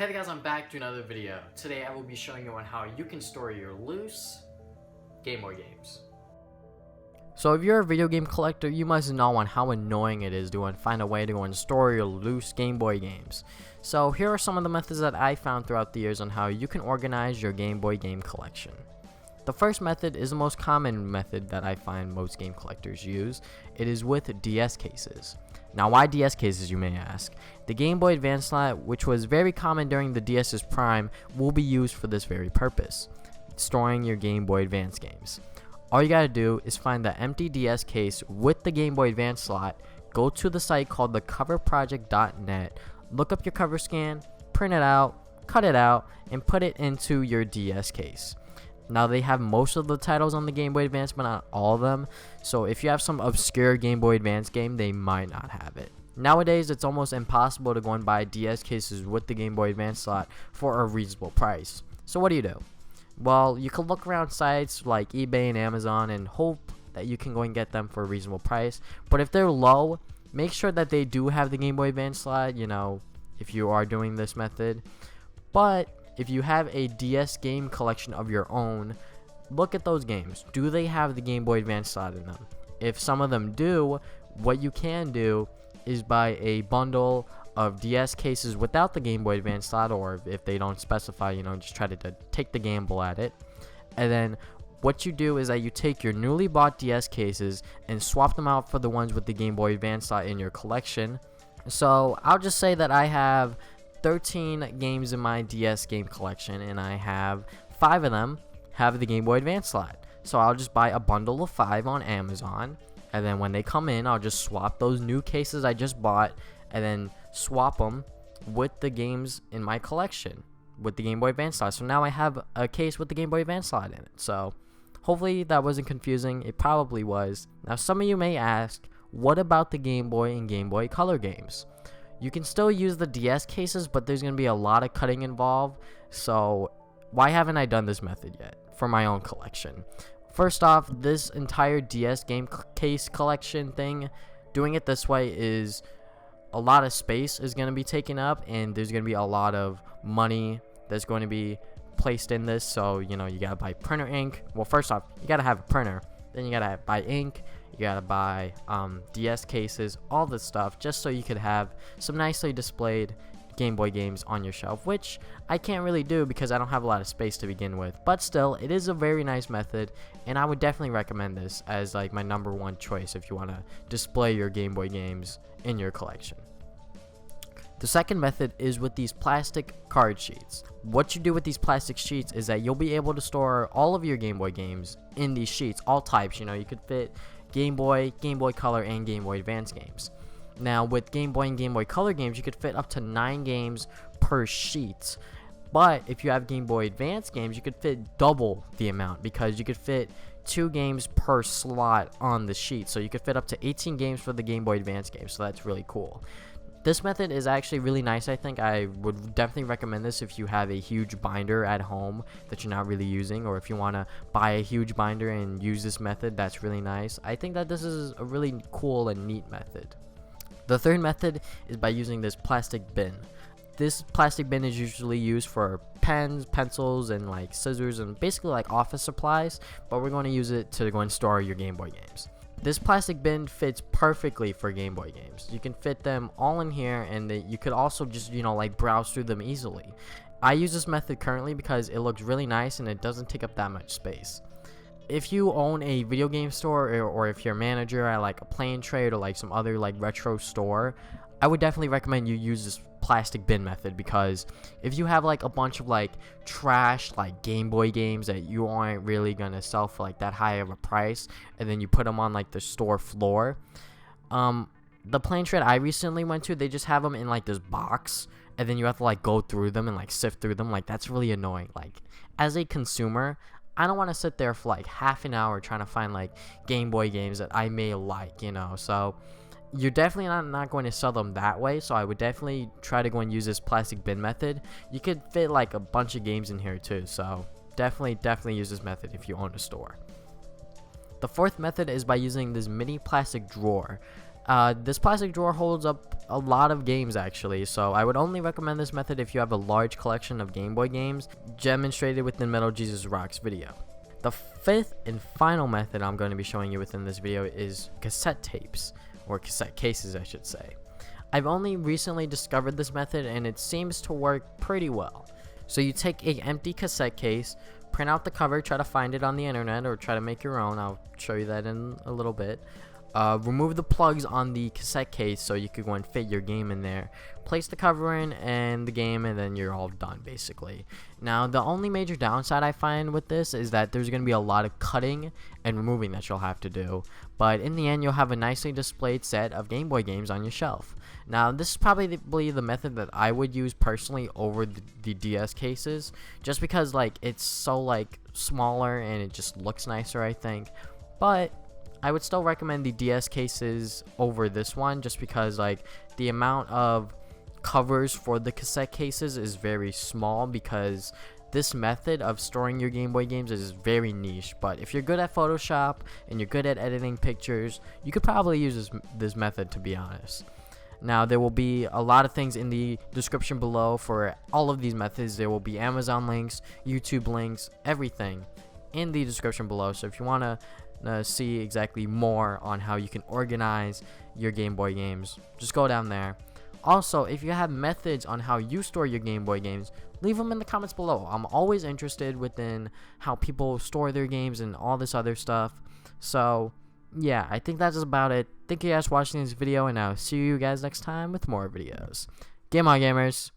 Hey there guys, I'm back to another video. Today I will be showing you on how you can store your loose Gameboy games. So if you're a video game collector, you must know on how annoying it is to find a way to go and store your loose Game Boy games. So here are some of the methods that I found throughout the years on how you can organize your Game Boy game collection. The first method is the most common method that I find most game collectors use. It is with DS cases. Now, why DS cases, you may ask? The Game Boy Advance slot, which was very common during the DS's prime, will be used for this very purpose, storing your Game Boy Advance games. All you gotta do is find the empty DS case with the Game Boy Advance slot, go to the site called thecoverproject.net, look up your cover scan, print it out, cut it out, and put it into your DS case. Now, they have most of the titles on the Game Boy Advance, but not all of them. So if you have some obscure Game Boy Advance game, they might not have it. Nowadays, it's almost impossible to go and buy DS cases with the Game Boy Advance slot for a reasonable price. So what do? Well, you can look around sites like eBay and Amazon and hope that you can go and get them for a reasonable price. But if they're low, make sure that they do have the Game Boy Advance slot, if you are doing this method. But if you have a DS game collection of your own, look at those games. Do they have the Game Boy Advance slot in them? If some of them do, what you can do is buy a bundle of DS cases without the Game Boy Advance slot, or if they don't specify, just try to take the gamble at it. And then what you do is that you take your newly bought DS cases and swap them out for the ones with the Game Boy Advance slot in your collection. So I'll just say that I have 13 games in my DS game collection, and I have 5 of them have the Game Boy Advance slot. So I'll just buy a bundle of 5 on Amazon, and then when they come in, I'll just swap those new cases I just bought, and then swap them with the games in my collection with the Game Boy Advance slot. So now I have a case with the Game Boy Advance slot in it. So hopefully that wasn't confusing. It probably was. Now, some of you may ask, what about the Game Boy and Game Boy Color games? You can still use the DS cases, but there's going to be a lot of cutting involved. So why haven't I done this method yet for my own collection? First off, this entire DS game case collection thing, doing it this way is a lot of space is going to be taken up, and there's going to be a lot of money that's going to be placed in this. So, you got to buy printer ink. Well, first off, you got to have a printer. Then you got to buy ink. You gotta buy DS cases, all this stuff, just so you could have some nicely displayed Game Boy games on your shelf, which I can't really do because I don't have a lot of space to begin with. But still, it is a very nice method, and I would definitely recommend this as like my #1 choice if you want to display your Game Boy games in your collection. The second method is with these plastic card sheets. What you do with these plastic sheets is that you'll be able to store all of your Game Boy games in these sheets, all types. You could fit Game Boy, Game Boy Color, and Game Boy Advance games. Now, with Game Boy and Game Boy Color games, you could fit up to 9 games per sheet. But if you have Game Boy Advance games, you could fit double the amount, because you could fit 2 games per slot on the sheet. So you could fit up to 18 games for the Game Boy Advance games. So that's really cool. This method is actually really nice. I think I would definitely recommend this if you have a huge binder at home that you're not really using, or if you want to buy a huge binder and use this method. That's really nice. I think that this is a really cool and neat method. The third method is by using this plastic bin. This plastic bin is usually used for pens, pencils, and like scissors, and basically like office supplies, but we're going to use it to go and store your Game Boy games. This plastic bin fits perfectly for Game Boy games. You can fit them all in here, and you could also just, browse through them easily. I use this method currently because it looks really nice and it doesn't take up that much space. If you own a video game store, or if you're a manager at like a Play and Trade or like some other like retro store, I would definitely recommend you use this plastic bin method, because if you have like a bunch of like trash like Game Boy games that you aren't really gonna sell for like that high of a price, and then you put them on like the store floor, the Play and Trade I recently went to, they just have them in like this box, and then you have to like go through them and like sift through them. Like, that's really annoying. Like, as a consumer, I don't want to sit there for like half an hour trying to find like Game Boy games that I may like, so you're definitely not going to sell them that way. So I would definitely try to go and use this plastic bin method. You could fit like a bunch of games in here too, so definitely use this method if you own a store. The fourth method is by using this mini plastic drawer. This plastic drawer holds up a lot of games actually, so I would only recommend this method if you have a large collection of Game Boy games, demonstrated within Metal Jesus Rocks video. The fifth and final method I'm going to be showing you within this video is cassette tapes, or cassette cases I should say. I've only recently discovered this method and it seems to work pretty well. So you take an empty cassette case, print out the cover, try to find it on the internet or try to make your own. I'll show you that in a little bit. Remove the plugs on the cassette case so you could go and fit your game in there. Place the cover in and the game, and then you're all done basically. Now the only major downside I find with this is that there's going to be a lot of cutting and removing that you'll have to do, but in the end you'll have a nicely displayed set of Game Boy games on your shelf. Now this is probably the method that I would use personally over the DS cases, just because like it's so like smaller and it just looks nicer I think, but I would still recommend the DS cases over this one just because like the amount of covers for the cassette cases is very small, because this method of storing your Game Boy games is very niche. But if you're good at Photoshop and you're good at editing pictures, you could probably use this method, to be honest. Now there will be a lot of things in the description below for all of these methods. There will be Amazon links, YouTube links, everything in the description below. So if you want to see exactly more on how you can organize your Game Boy games, just go down there. Also, if you have methods on how you store your Game Boy games, leave them in the comments below. I'm always interested within how people store their games and all this other stuff. So yeah, I think that's about it. Thank you guys for watching this video, and I'll see you guys next time with more videos. Game on, gamers.